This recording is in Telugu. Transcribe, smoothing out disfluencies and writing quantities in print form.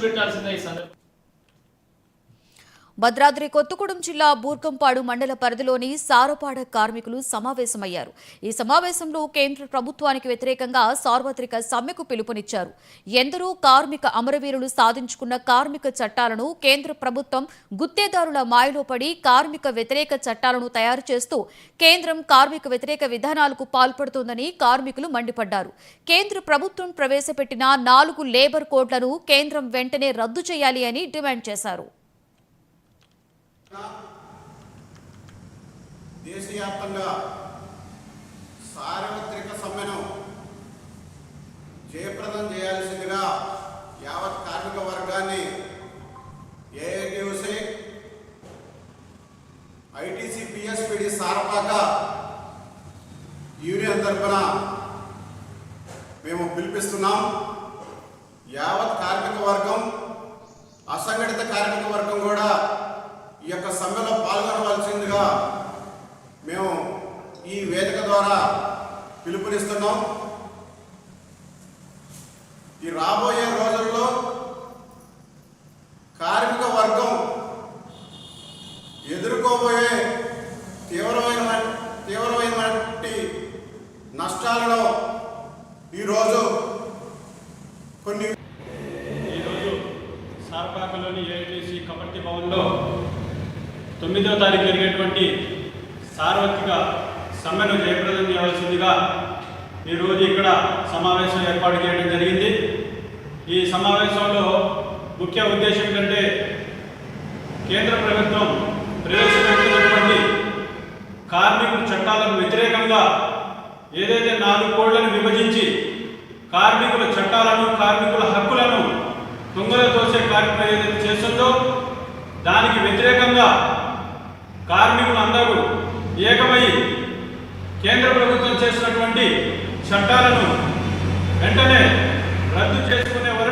పెట్టాల్సిందే ఈ సందర్భం. భద్రాద్రి కొత్తగూడెం జిల్లా బూర్గంపాడు మండల పరిధిలోని సారపాడ కార్మికులు సమావేశమయ్యారు. ఈ సమావేశంలో కేంద్ర ప్రభుత్వానికి వ్యతిరేకంగా సార్వత్రిక సమ్మెకు పిలుపునిచ్చారు. ఎందరో కార్మిక అమరవీరులు సాధించుకున్న కార్మిక చట్టాలను కేంద్ర ప్రభుత్వం గుత్తేదారుల మాయలో పడి కార్మిక వ్యతిరేక చట్టాలను తయారు చేస్తూ కేంద్రం కార్మిక వ్యతిరేక విధానాలకు పాల్పడుతోందని కార్మికులు మండిపడ్డారు. కేంద్ర ప్రభుత్వం ప్రవేశపెట్టిన 4 లేబర్ కోడ్లను కేంద్రం వెంటనే రద్దు చేయాలి అని డిమాండ్ చేశారు. దేశవ్యాప్తంగా సార్వత్రిక సమ్మెను జయప్రదం చేయాల్సిందిగా యావత్ కార్మిక వర్గాన్ని AITUC, ITC, PSPD, Sarapaka union తరఫున మేము పిలిపిస్తున్నాం. యావత్ కార్మిక వర్గం, అసంఘటిత కార్మిక వర్గం కూడా ఈ యొక్క సమ్మెలో పాల్గొనవలసిందిగా మేము ఈ వేదిక ద్వారా పిలుపునిస్తున్నాం. ఈ రాబోయే రోజుల్లో కార్మిక వర్గం ఎదుర్కోబోయే తీవ్రమైనటువంటి నష్టాలను ఈరోజు సారపాకలోని ఏఐటీసీ కబడ్డీ భవన్లో 9వ తారీఖు జరిగేటువంటి సార్వత్రిక సమ్మెను జయప్రదం చేయవలసిందిగా ఈరోజు ఇక్కడ సమావేశం ఏర్పాటు చేయడం జరిగింది. ఈ సమావేశంలో ముఖ్య ఉద్దేశం ఏంటంటే కేంద్ర ప్రభుత్వం ప్రవేశపెట్టినటువంటి కార్మికుల చట్టాలకు వ్యతిరేకంగా ఏదైతే 4 కోడ్లను విభజించి కార్మికుల చట్టాలను, కార్మికుల హక్కులను తుంగలో తోసే కార్యక్రమం ఏదైతే చేస్తుందో దానికి వ్యతిరేకంగా కార్మికులందరూ ఏకమై కేంద్ర ప్రభుత్వం చేసినటువంటి చట్టాలను వెంటనే రద్దు చేసుకునే వరకు